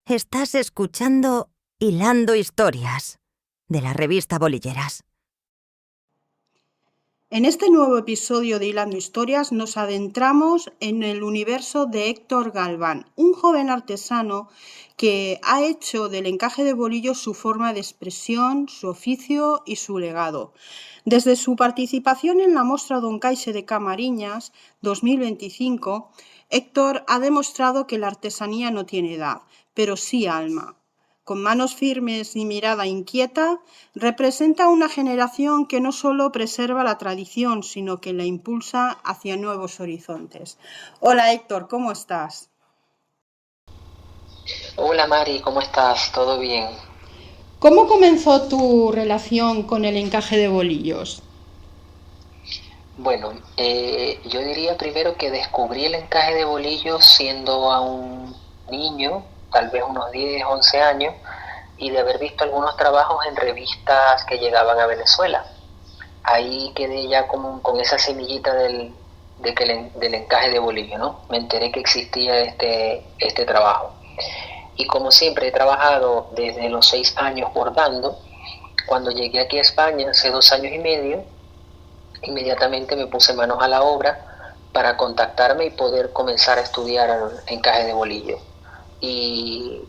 Estás escuchando Hilando Historias, de la revista Bolilleras. En este nuevo episodio de Hilando Historias nos adentramos en el universo de Héctor Galván, un joven artesano que ha hecho del encaje de bolillos su forma de expresión, su oficio y su legado. Desde su participación en la Mostra Don Caixe de Camariñas 2025, Héctor ha demostrado que la artesanía no tiene edad, pero sí alma. Con manos firmes y mirada inquieta, representa una generación que no solo preserva la tradición, sino que la impulsa hacia nuevos horizontes. Hola Héctor, ¿cómo estás? Hola Mari, ¿cómo estás? ¿Todo bien? ¿Cómo comenzó tu relación con el encaje de bolillos? Bueno, yo diría primero que descubrí el encaje de bolillos siendo aún niño, tal vez unos 10, 11 años, y de haber visto algunos trabajos en revistas que llegaban a Venezuela. Ahí quedé ya con esa semillita del encaje de bolillo, ¿no? Me enteré que existía este trabajo. Y como siempre he trabajado desde los 6 años bordando, cuando llegué aquí a España hace 2 años y medio, inmediatamente me puse manos a la obra para contactarme y poder comenzar a estudiar encaje de bolillo. Y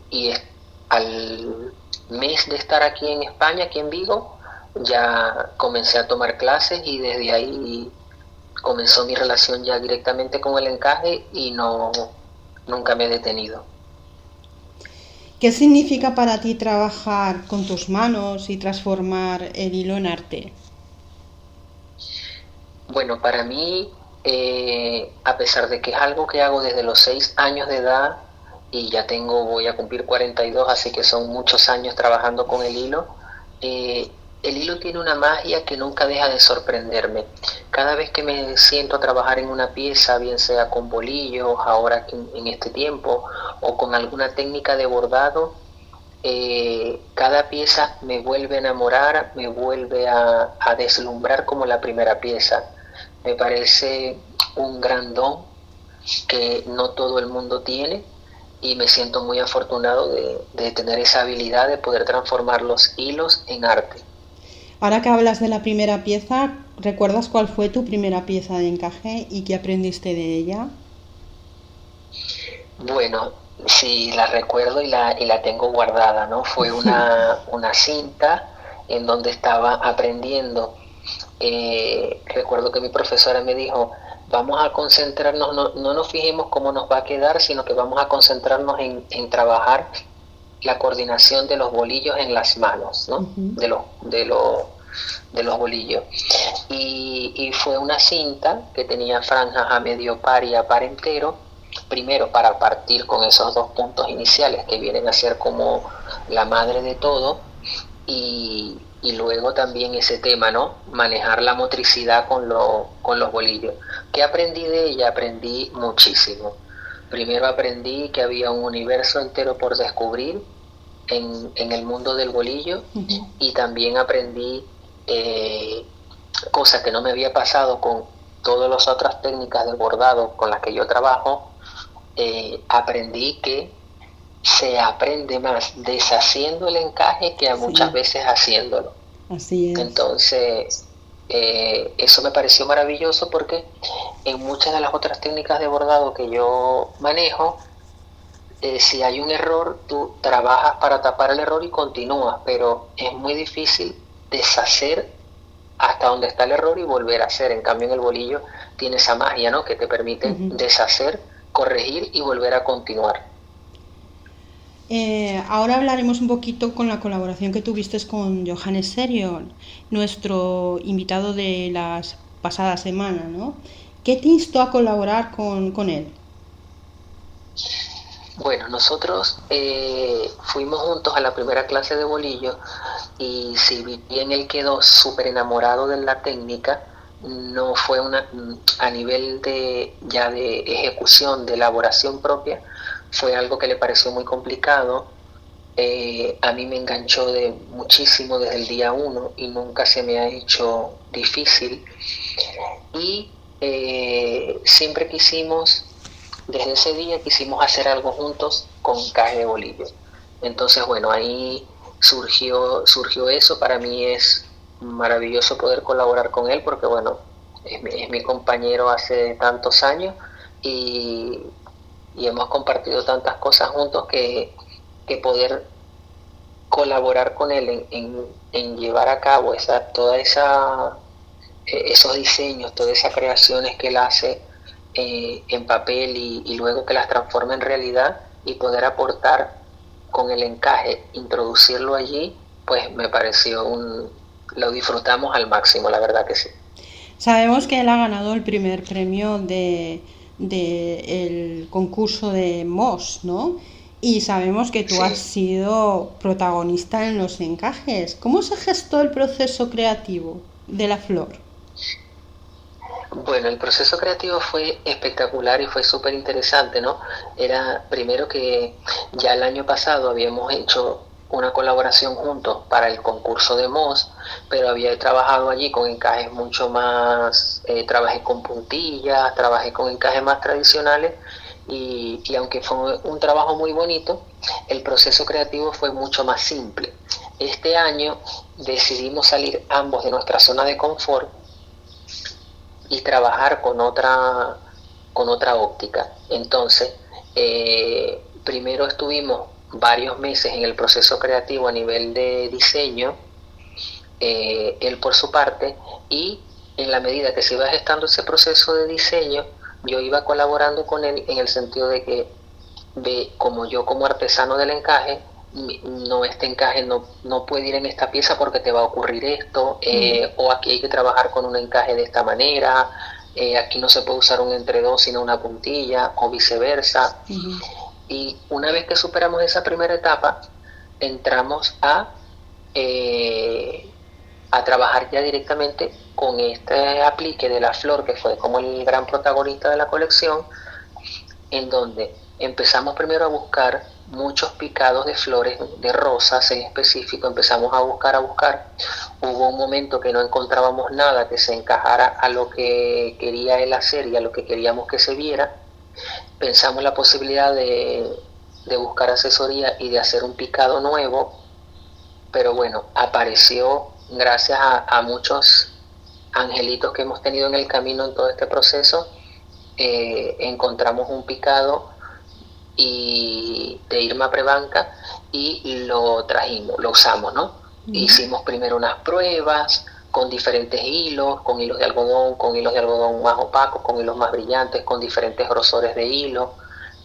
al mes de estar aquí en España, aquí en Vigo, ya comencé a tomar clases y desde ahí comenzó mi relación ya directamente con el encaje y nunca me he detenido. ¿Qué significa para ti trabajar con tus manos y transformar el hilo en arte? Bueno, para mí, a pesar de que es algo que hago desde los 6 años de edad y ya voy a cumplir 42, así que son muchos años trabajando con el hilo tiene una magia que nunca deja de sorprenderme. Cada vez que me siento a trabajar en una pieza, bien sea con bolillos, ahora en este tiempo, o con alguna técnica de bordado, cada pieza me vuelve a enamorar, me vuelve a deslumbrar como la primera pieza. Me parece un gran don que no todo el mundo tiene y me siento muy afortunado de tener esa habilidad de poder transformar los hilos en arte. Ahora que hablas de la primera pieza, ¿recuerdas cuál fue tu primera pieza de encaje y qué aprendiste de ella? Bueno, sí, la recuerdo y la tengo guardada, ¿no? Fue una cinta en donde estaba aprendiendo. Recuerdo que mi profesora me dijo, vamos a concentrarnos, no nos fijemos cómo nos va a quedar, sino que vamos a concentrarnos en trabajar la coordinación de los bolillos en las manos, ¿no? Uh-huh. De los bolillos. Y fue una cinta que tenía franjas a medio par y a par entero, primero para partir con esos dos puntos iniciales que vienen a ser como la madre de todo, y luego también ese tema, ¿no? Manejar la motricidad con los bolillos. ¿Qué aprendí de ella? Aprendí muchísimo. Primero aprendí que había un universo entero por descubrir en el mundo del bolillo, Uh-huh. y también aprendí cosas que no me había pasado con todas las otras técnicas de bordado con las que yo trabajo. Aprendí que se aprende más deshaciendo el encaje que muchas Sí, veces haciéndolo. así es. Entonces, eso me pareció maravilloso porque en muchas de las otras técnicas de bordado que yo manejo, si hay un error, tú trabajas para tapar el error y continúas, pero es muy difícil deshacer hasta donde está el error y volver a hacer. En cambio, en el bolillo tiene esa magia, ¿no? Que te permite Uh-huh. deshacer, corregir y volver a continuar. Ahora hablaremos un poquito con la colaboración que tuviste con Johannes Serion, nuestro invitado de las pasadas semanas, ¿no? ¿Qué te instó a colaborar con él? Bueno, nosotros fuimos juntos a la primera clase de bolillo, y si bien él quedó súper enamorado de la técnica, no fue a nivel de ejecución, de elaboración propia, fue algo que le pareció muy complicado. A mí me enganchó muchísimo desde el día uno y nunca se me ha hecho difícil. Y siempre desde ese día quisimos hacer algo juntos con encaje de bolillo. Entonces, bueno, ahí surgió eso. Para mí es maravilloso poder colaborar con él porque, bueno, es mi compañero hace tantos años y, y hemos compartido tantas cosas juntos que poder colaborar con él en llevar a cabo esos diseños, todas esas creaciones que él hace en papel y luego que las transforma en realidad y poder aportar con el encaje, introducirlo allí, pues me pareció lo disfrutamos al máximo, la verdad que sí. Sabemos que él ha ganado el primer premio de el concurso de Moss, ¿no? Y sabemos que tú has Sí. sido protagonista en los encajes. ¿Cómo se gestó el proceso creativo de la flor? Bueno, el proceso creativo fue espectacular y fue súper interesante, ¿no? Era primero que ya el año pasado habíamos hecho una colaboración juntos para el concurso de Moss, pero había trabajado allí con encajes mucho más, trabajé con puntillas, trabajé con encajes más tradicionales y aunque fue un trabajo muy bonito, el proceso creativo fue mucho más simple. Este año decidimos salir ambos de nuestra zona de confort y trabajar con otra óptica. Entonces, primero estuvimos varios meses en el proceso creativo a nivel de diseño, él por su parte, y en la medida que se iba gestando ese proceso de diseño, yo iba colaborando con él en el sentido de que, como yo como artesano del encaje, no, este encaje no puede ir en esta pieza porque te va a ocurrir esto, o aquí hay que trabajar con un encaje de esta manera, aquí no se puede usar un entre dos sino una puntilla, o viceversa. Y una vez que superamos esa primera etapa, entramos a trabajar ya directamente con este aplique de la flor, que fue como el gran protagonista de la colección, en donde empezamos primero a buscar muchos picados de flores, de rosas en específico, empezamos a buscar. Hubo un momento que no encontrábamos nada que se encajara a lo que quería él hacer y a lo que queríamos que se viera. Pensamos la posibilidad de buscar asesoría y de hacer un picado nuevo, pero bueno, apareció gracias a muchos angelitos que hemos tenido en el camino en todo este proceso. Encontramos un picado de Irma Prebanca y lo trajimos, lo usamos, ¿no? Hicimos primero unas pruebas con diferentes hilos, con hilos de algodón más opacos, con hilos más brillantes, con diferentes grosores de hilo,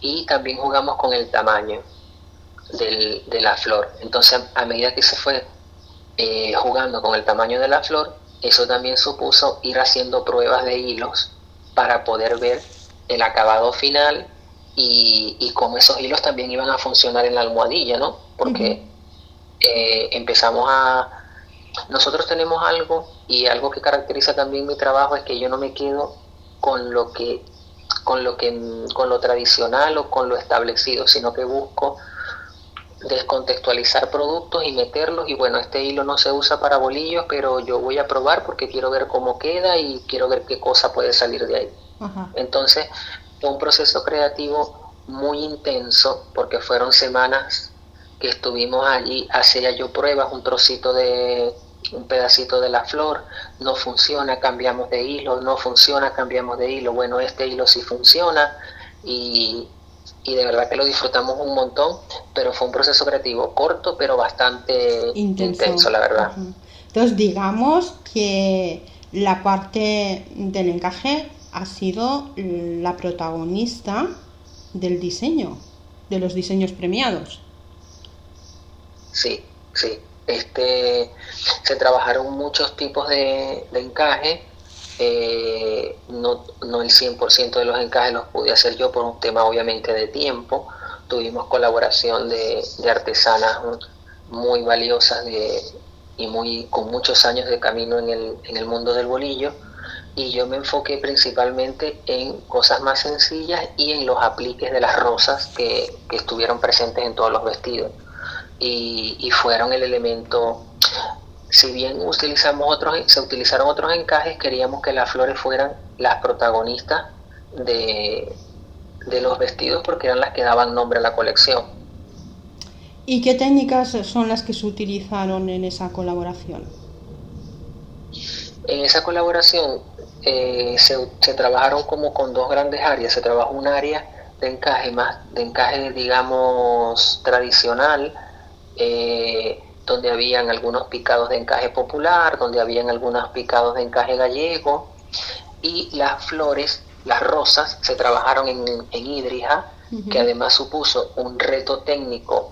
y también jugamos con el tamaño de la flor. Entonces, a medida que se fue jugando con el tamaño de la flor, eso también supuso ir haciendo pruebas de hilos para poder ver el acabado final y cómo esos hilos también iban a funcionar en la almohadilla, ¿no? Porque nosotros tenemos algo, y algo que caracteriza también mi trabajo es que yo no me quedo con lo tradicional o con lo establecido, sino que busco descontextualizar productos y meterlos, y bueno, este hilo no se usa para bolillos, pero yo voy a probar porque quiero ver cómo queda y quiero ver qué cosa puede salir de ahí. Entonces fue un proceso creativo muy intenso porque fueron semanas que estuvimos allí, hacía yo pruebas, un pedacito de la flor, no funciona, cambiamos de hilo, no funciona, cambiamos de hilo, bueno, este hilo sí funciona, y de verdad que lo disfrutamos un montón, pero fue un proceso creativo corto, pero bastante intenso, la verdad. Entonces, digamos que la parte del encaje ha sido la protagonista del diseño, de los diseños premiados. Sí. Se trabajaron muchos tipos de encaje. No el 100% de los encajes los pude hacer yo por un tema obviamente de tiempo. Tuvimos colaboración de artesanas muy valiosas con muchos años de camino en el mundo del bolillo, y yo me enfoqué principalmente en cosas más sencillas y en los apliques de las rosas que estuvieron presentes en todos los vestidos, y fueron el elemento. Si bien se utilizaron otros encajes, queríamos que las flores fueran las protagonistas de los vestidos porque eran las que daban nombre a la colección. ¿Y qué técnicas son las que se utilizaron en esa colaboración? En esa colaboración se trabajaron como con dos grandes áreas. Se trabajó un área de encaje digamos tradicional, donde habían algunos picados de encaje popular, donde habían algunos picados de encaje gallego, y las flores, las rosas, se trabajaron en hídriga, que además supuso un reto técnico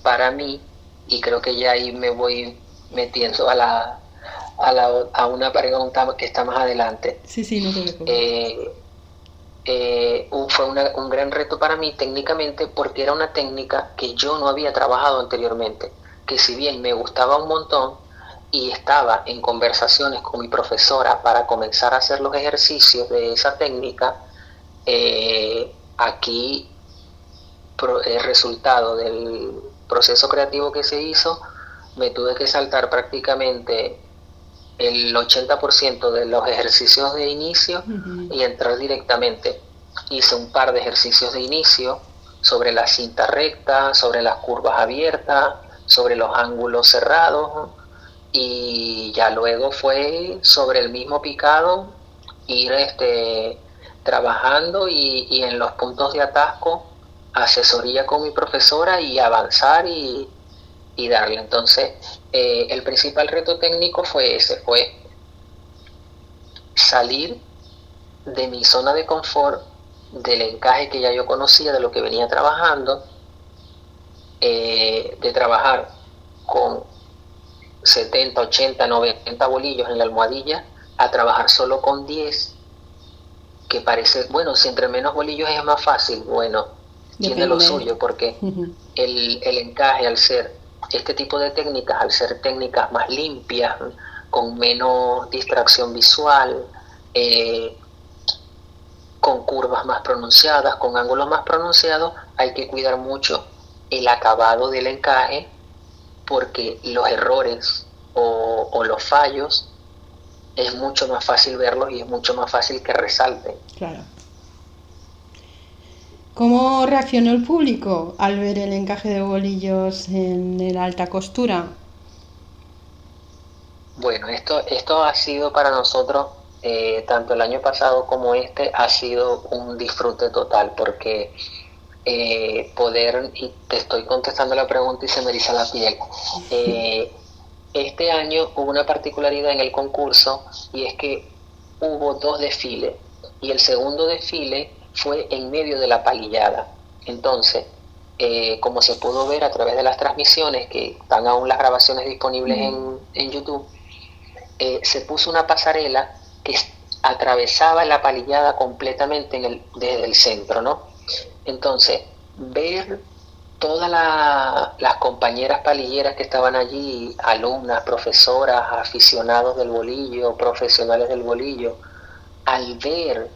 para mí, y creo que ya ahí me voy metiendo a una pregunta que está más adelante. Sí, no te preocupes. Fue un gran reto para mí técnicamente, porque era una técnica que yo no había trabajado anteriormente, que si bien me gustaba un montón y estaba en conversaciones con mi profesora para comenzar a hacer los ejercicios de esa técnica, aquí el resultado del proceso creativo que se hizo, me tuve que saltar prácticamente el 80% de los ejercicios de inicio y entrar directamente. Hice un par de ejercicios de inicio sobre la cinta recta, sobre las curvas abiertas, sobre los ángulos cerrados, y ya luego fue sobre el mismo picado ir trabajando, y en los puntos de atasco asesoría con mi profesora y avanzar y darle. Entonces, el principal reto técnico fue salir de mi zona de confort, del encaje que ya yo conocía, de lo que venía trabajando, de trabajar con 70, 80, 90 bolillos en la almohadilla, a trabajar solo con 10, que parece, bueno, si entre menos bolillos es más fácil. Bueno, tiene lo suyo, porque el encaje, al ser este tipo de técnicas, al ser técnicas más limpias, con menos distracción visual, con curvas más pronunciadas, con ángulos más pronunciados, hay que cuidar mucho el acabado del encaje, porque los errores o los fallos es mucho más fácil verlos y es mucho más fácil que resalten. Claro. ¿Cómo reaccionó el público al ver el encaje de bolillos en el alta costura? Bueno, esto ha sido para nosotros, tanto el año pasado como ha sido un disfrute total, porque y te estoy contestando la pregunta y se me eriza la piel. Este año hubo una particularidad en el concurso, y es que hubo 2 desfiles, y el segundo desfile fue en medio de la palillada. Entonces, como se pudo ver a través de las transmisiones, que están aún las grabaciones disponibles en YouTube, se puso una pasarela que atravesaba la palillada completamente desde el centro, ¿no? Entonces, ver todas las compañeras palilleras que estaban allí, alumnas, profesoras, aficionados del bolillo, profesionales del bolillo, al ver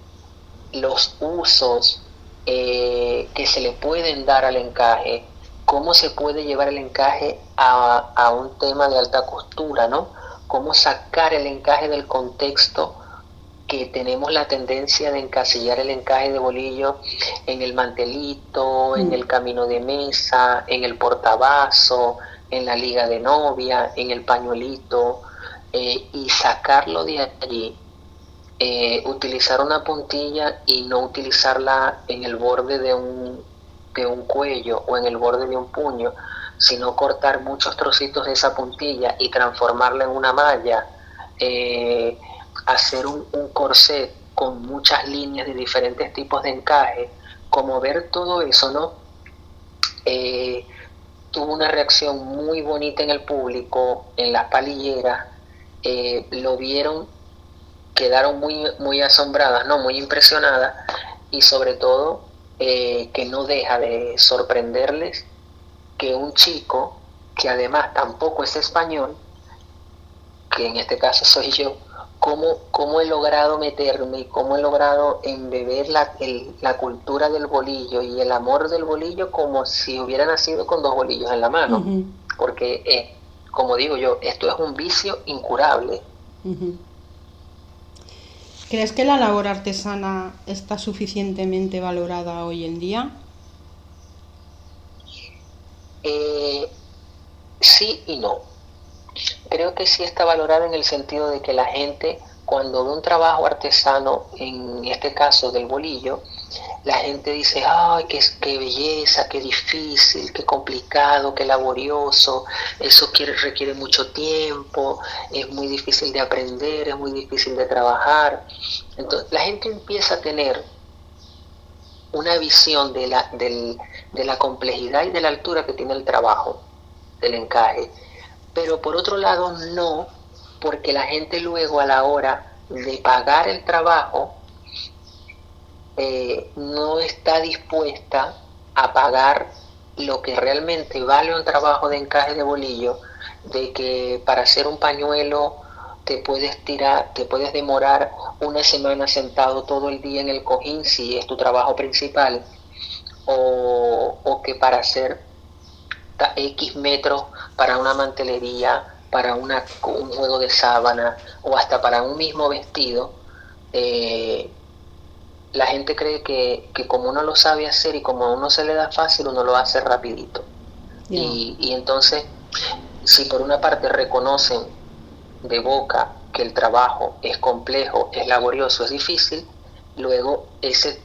los usos que se le pueden dar al encaje, cómo se puede llevar el encaje a un tema de alta costura, ¿no? Cómo sacar el encaje del contexto, que tenemos la tendencia de encasillar el encaje de bolillo en el mantelito, en el camino de mesa, en el portavaso, en la liga de novia, en el pañuelito, y sacarlo de allí, utilizar una puntilla y no utilizarla en el borde de un cuello o en el borde de un puño, sino cortar muchos trocitos de esa puntilla y transformarla en una malla, hacer un corset con muchas líneas de diferentes tipos de encaje. Como ver todo eso, ¿no? Tuvo una reacción muy bonita en el público, en las palilleras, lo vieron, quedaron muy asombradas, ¿no? Muy impresionadas, y sobre todo que no deja de sorprenderles que un chico, que además tampoco es español, que en este caso soy yo, cómo he logrado meterme y cómo he logrado embeber la cultura del bolillo y el amor del bolillo, como si hubiera nacido con 2 bolillos en la mano. Porque, como digo yo, esto es un vicio incurable. ¿Crees que la labor artesana está suficientemente valorada hoy en día? Eh, sí y no. Creo que sí está valorado en el sentido de que la gente, cuando ve un trabajo artesano, en este caso del bolillo, la gente dice, ay, qué belleza, qué difícil, qué complicado, qué laborioso, requiere mucho tiempo, es muy difícil de aprender, es muy difícil de trabajar. Entonces la gente empieza a tener una visión de la complejidad y de la altura que tiene el trabajo, del encaje. Pero por otro lado no, porque la gente luego a la hora de pagar el trabajo no está dispuesta a pagar lo que realmente vale un trabajo de encaje de bolillo, de que para hacer un pañuelo te puedes demorar una semana sentado todo el día en el cojín si es tu trabajo principal, o que para hacer X metros para una mantelería, para un juego de sábana o hasta para un mismo vestido, la gente cree que como uno lo sabe hacer y como a uno se le da fácil, uno lo hace rapidito. Yeah. Y entonces, si por una parte reconocen de boca que el trabajo es complejo, es laborioso, es difícil, luego ese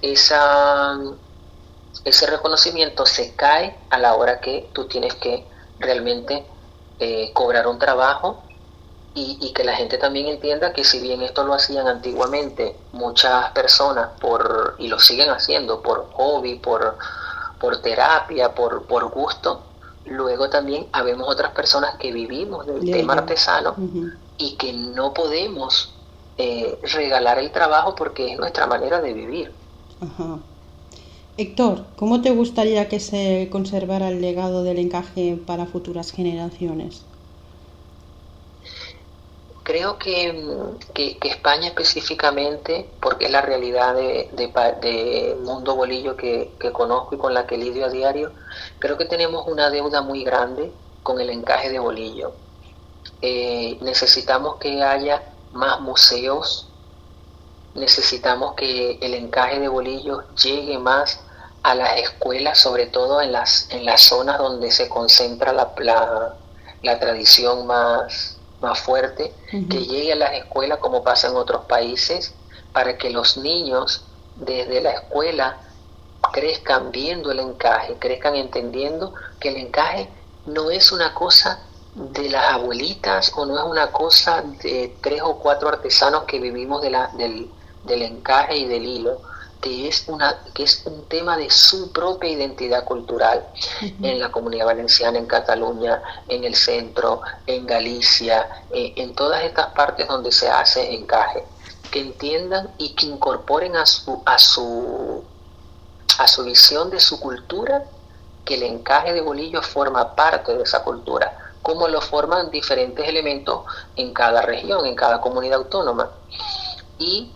reconocimiento se cae a la hora que tú tienes que realmente cobrar un trabajo, y que la gente también entienda que si bien esto lo hacían antiguamente muchas personas y lo siguen haciendo por hobby, por terapia, por gusto, luego también habemos otras personas que vivimos del tema artesano y que no podemos regalar el trabajo porque es nuestra manera de vivir. Ajá. Héctor, ¿cómo te gustaría que se conservara el legado del encaje para futuras generaciones? Creo que España específicamente, porque es la realidad de Mundo Bolillo que conozco y con la que lidio a diario, creo que tenemos una deuda muy grande con el encaje de bolillo. Necesitamos que haya más museos, necesitamos que el encaje de bolillo llegue más a las escuelas, sobre todo en las zonas donde se concentra la tradición más fuerte, que llegue a las escuelas como pasa en otros países, para que los niños desde la escuela crezcan viendo el encaje, crezcan entendiendo que el encaje no es una cosa de las abuelitas o no es una cosa de 3 o 4 artesanos que vivimos del encaje y del hilo, que es un tema de su propia identidad cultural. En la Comunidad Valenciana, en Cataluña, en el centro, en Galicia, en todas estas partes donde se hace encaje, que entiendan y que incorporen a su visión de su cultura que el encaje de bolillo forma parte de esa cultura, como lo forman diferentes elementos en cada región, en cada comunidad autónoma, y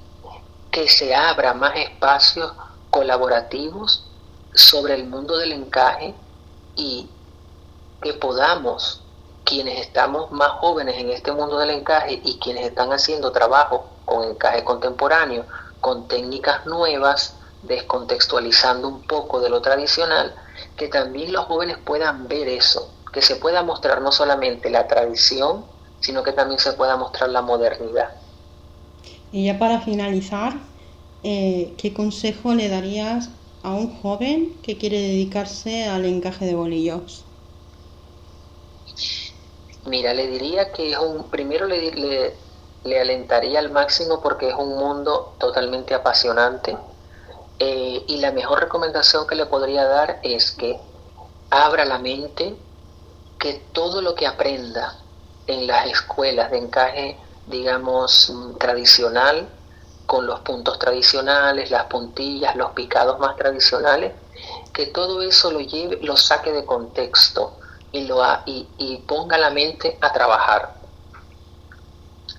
que se abra más espacios colaborativos sobre el mundo del encaje, y que podamos, quienes estamos más jóvenes en este mundo del encaje y quienes están haciendo trabajo con encaje contemporáneo, con técnicas nuevas, descontextualizando un poco de lo tradicional, que también los jóvenes puedan ver eso, que se pueda mostrar no solamente la tradición, sino que también se pueda mostrar la modernidad. Y ya para finalizar, ¿qué consejo le darías a un joven que quiere dedicarse al encaje de bolillos? Mira, le diría que primero le alentaría al máximo porque es un mundo totalmente apasionante, y la mejor recomendación que le podría dar es que abra la mente, que todo lo que aprenda en las escuelas de encaje, digamos, tradicional, con los puntos tradicionales, las puntillas, los picados más tradicionales, que todo eso lo saque de contexto y ponga la mente a trabajar.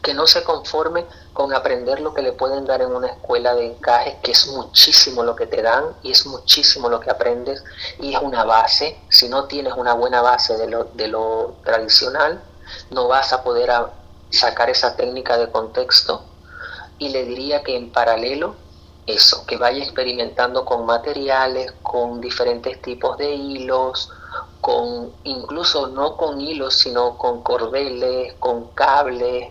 Que no se conforme con aprender lo que le pueden dar en una escuela de encaje, que es muchísimo lo que te dan y es muchísimo lo que aprendes y es una base. Si no tienes una buena base de lo tradicional, no vas a poder sacar esa técnica de contexto. Y le diría que en paralelo, que vaya experimentando con materiales, con diferentes tipos de hilos, incluso no con hilos, sino con cordeles, con cables,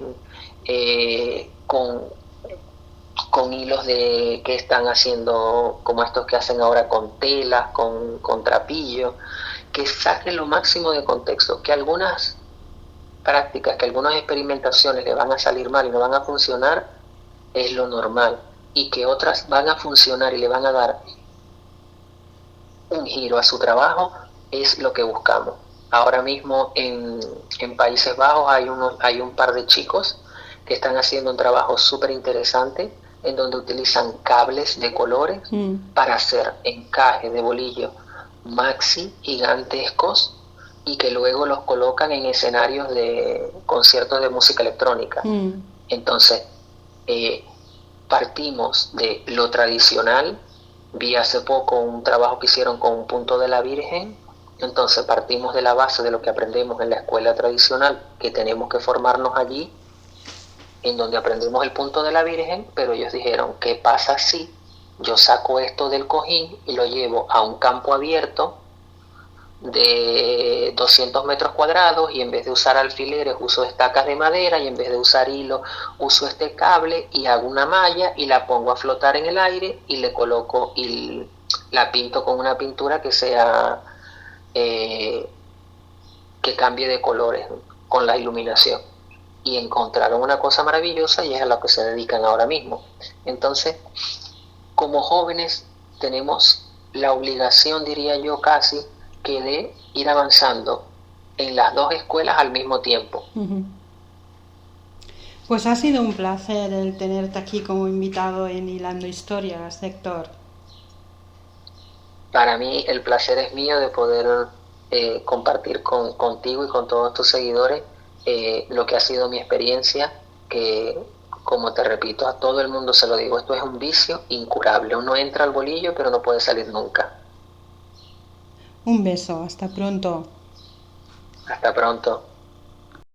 con hilos que están haciendo, como estos que hacen ahora con telas, con trapillo, que saquen lo máximo de contexto, que algunas prácticas, que algunas experimentaciones le van a salir mal y no van a funcionar, es lo normal, y que otras van a funcionar y le van a dar un giro a su trabajo, es lo que buscamos. Ahora mismo en Países Bajos hay un par de chicos que están haciendo un trabajo súper interesante en donde utilizan cables de colores para hacer encajes de bolillo maxi gigantescos y que luego los colocan en escenarios de conciertos de música electrónica. Entonces, partimos de lo tradicional. Vi hace poco un trabajo que hicieron con un punto de la Virgen. Entonces partimos de la base de lo que aprendemos en la escuela tradicional, que tenemos que formarnos allí, en donde aprendemos el punto de la Virgen, pero ellos dijeron, ¿qué pasa si yo saco esto del cojín y lo llevo a un campo abierto de 200 metros cuadrados y en vez de usar alfileres uso estacas de madera y en vez de usar hilo uso este cable y hago una malla y la pongo a flotar en el aire y le coloco y la pinto con una pintura que sea que cambie de colores con la iluminación? Y encontraron una cosa maravillosa y es a lo que se dedican ahora mismo. Entonces, como jóvenes tenemos la obligación, diría yo casi, que de ir avanzando en las dos escuelas al mismo tiempo. Pues ha sido un placer el tenerte aquí como invitado en Hilando Historias, Héctor. Para mí el placer es mío de poder compartir contigo y con todos tus seguidores lo que ha sido mi experiencia, que como te repito, a todo el mundo se lo digo, esto es un vicio incurable. Uno entra al bolillo pero no puede salir nunca. Un beso, hasta pronto. Hasta pronto.